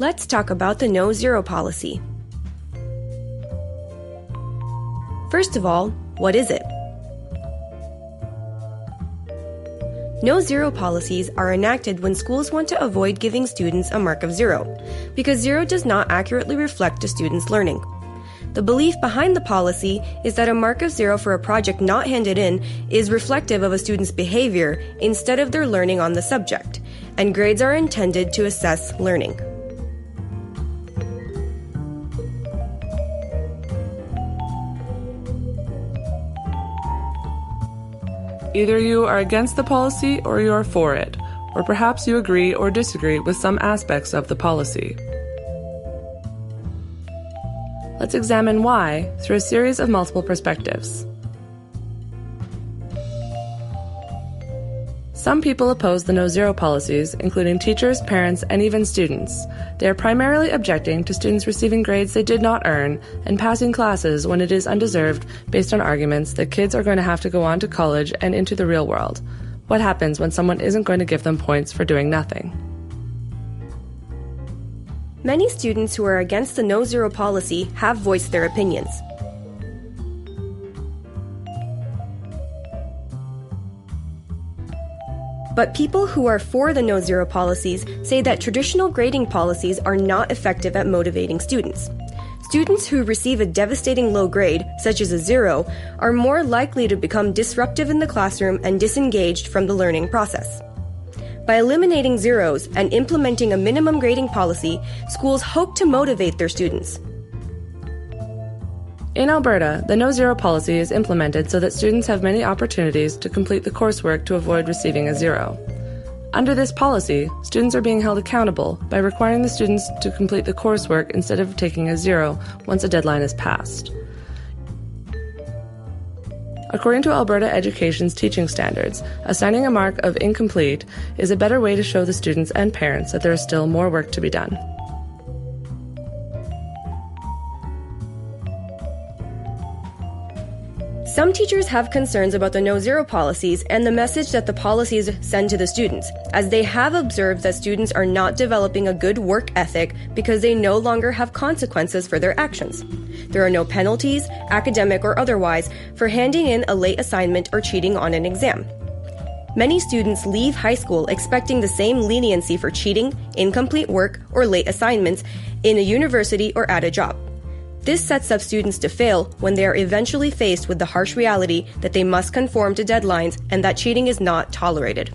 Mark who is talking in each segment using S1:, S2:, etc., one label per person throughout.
S1: Let's talk about the No-Zero policy. First of all, what is it? No-Zero policies are enacted when schools want to avoid giving students a mark of 0, because 0 does not accurately reflect a student's learning. The belief behind the policy is that a mark of 0 for a project not handed in is reflective of a student's behavior instead of their learning on the subject, and grades are intended to assess learning.
S2: Either you are against the policy or you are for it, or perhaps you agree or disagree with some aspects of the policy. Let's examine why through a series of multiple perspectives. Some people oppose the No-Zero policies, including teachers, parents, and even students. They are primarily objecting to students receiving grades they did not earn and passing classes when it is undeserved based on arguments that kids are going to have to go on to college and into the real world. What happens when someone isn't going to give them points for doing nothing?
S1: Many students who are against the No-Zero policy have voiced their opinions. But people who are for the No-Zero policies say that traditional grading policies are not effective at motivating students. Students who receive a devastating low grade, such as a 0, are more likely to become disruptive in the classroom and disengaged from the learning process. By eliminating zeros and implementing a minimum grading policy, schools hope to motivate their students.
S2: In Alberta, the No-Zero policy is implemented so that students have many opportunities to complete the coursework to avoid receiving a 0. Under this policy, students are being held accountable by requiring the students to complete the coursework instead of taking a 0 once a deadline is passed. According to Alberta Education's teaching standards, assigning a mark of incomplete is a better way to show the students and parents that there is still more work to be done.
S1: Some teachers have concerns about the No-Zero policies and the message that the policies send to the students, as they have observed that students are not developing a good work ethic because they no longer have consequences for their actions. There are no penalties, academic or otherwise, for handing in a late assignment or cheating on an exam. Many students leave high school expecting the same leniency for cheating, incomplete work, or late assignments in a university or at a job. This sets up students to fail when they are eventually faced with the harsh reality that they must conform to deadlines and that cheating is not tolerated.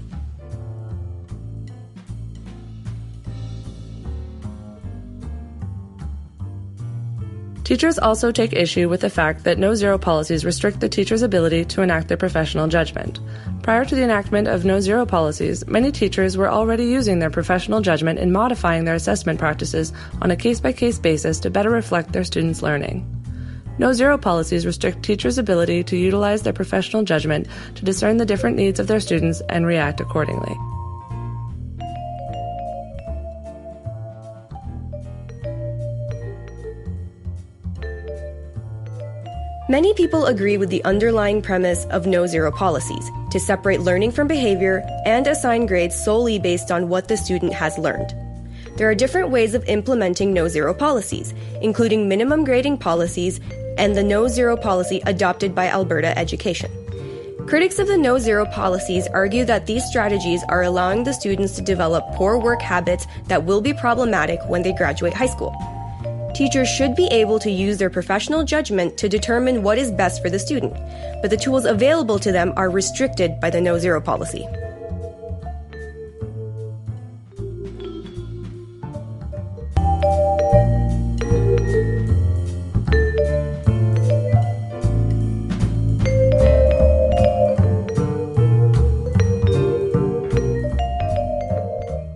S2: Teachers also take issue with the fact that No-Zero policies restrict the teacher's ability to enact their professional judgment. Prior to the enactment of No-Zero policies, many teachers were already using their professional judgment in modifying their assessment practices on a case-by-case basis to better reflect their students' learning. No-Zero policies restrict teachers' ability to utilize their professional judgment to discern the different needs of their students and react accordingly.
S1: Many people agree with the underlying premise of No-Zero policies, to separate learning from behavior and assign grades solely based on what the student has learned. There are different ways of implementing No-Zero policies, including minimum grading policies and the No-Zero policy adopted by Alberta Education. Critics of the No-Zero policies argue that these strategies are allowing the students to develop poor work habits that will be problematic when they graduate high school. Teachers should be able to use their professional judgment to determine what is best for the student, but the tools available to them are restricted by the No-Zero policy.